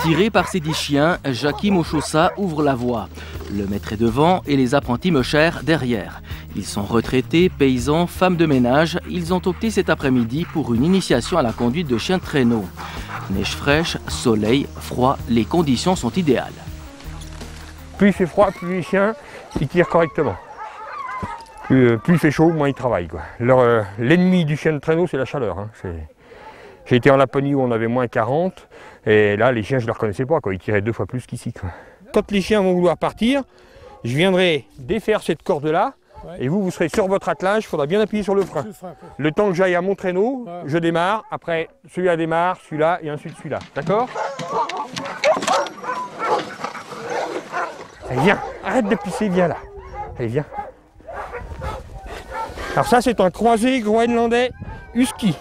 Tiré par ses 10 chiens, Jackie Mochossa ouvre la voie. Le maître est devant et les apprentis Meuchers derrière. Ils sont retraités, paysans, femmes de ménage. Ils ont opté cet après-midi pour une initiation à la conduite de chiens de traîneau. Neige fraîche, soleil, froid, les conditions sont idéales. Plus il fait froid, plus les chiens ils tirent correctement. Plus il fait chaud, moins ils travaillent. L'ennemi du chien de traîneau, c'est la chaleur. Hein. J'ai été en Laponie où on avait moins 40, et là les chiens je ne les reconnaissais pas, ils tiraient 2 fois plus qu'ici. Quand les chiens vont vouloir partir, je viendrai défaire cette corde-là, et vous serez sur votre attelage, il faudra bien appuyer sur le frein. Le temps que j'aille à mon traîneau, je démarre, après celui-là démarre, celui-là, et ensuite celui-là. D'accord? Allez, viens, arrête de pisser, viens là. Allez, viens. Alors ça, c'est un croisé groenlandais husky.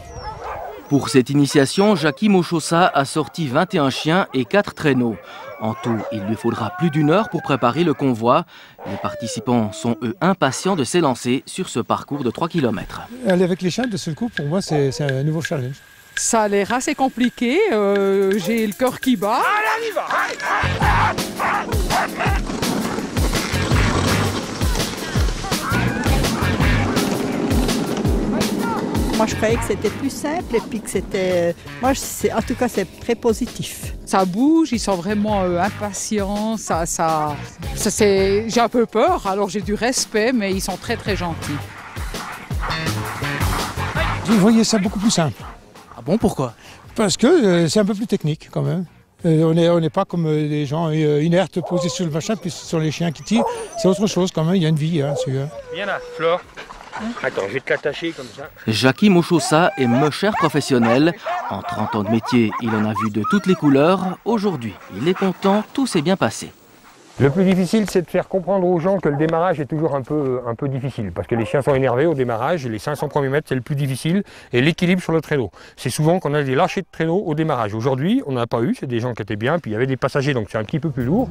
Pour cette initiation, Jackie Mochossa a sorti 21 chiens et 4 traîneaux. En tout, il lui faudra plus d'1 heure pour préparer le convoi. Les participants sont eux impatients de s'élancer sur ce parcours de 3 km. Aller avec les chiens de seul coup, pour moi, c'est un nouveau challenge. Ça a l'air assez compliqué, j'ai le cœur qui bat. Allez, on y va. Moi, je croyais que c'était plus simple et puis que c'était... Moi, en tout cas, c'est très positif. Ça bouge, ils sont vraiment impatients, j'ai un peu peur, alors j'ai du respect, mais ils sont très très gentils. Je voyais ça beaucoup plus simple. Ah bon, pourquoi? Parce que c'est un peu plus technique quand même. On n'est pas comme des gens inertes posés sur le machin, puis ce sont les chiens qui tirent. C'est autre chose quand même, il y a une vie. Hein, Viens là, Flore. Attends, je vais te l'attacher comme ça. Jackie Mochossa est Meucher professionnel. En 30 ans de métier, il en a vu de toutes les couleurs. Aujourd'hui, il est content, tout s'est bien passé. Le plus difficile, c'est de faire comprendre aux gens que le démarrage est toujours un peu difficile. Parce que les chiens sont énervés au démarrage, et les 500 premiers mètres, c'est le plus difficile. Et l'équilibre sur le traîneau. C'est souvent qu'on a des lâchers de traîneau au démarrage. Aujourd'hui, on n'en a pas eu, c'est des gens qui étaient bien, puis il y avait des passagers, donc c'est un petit peu plus lourd.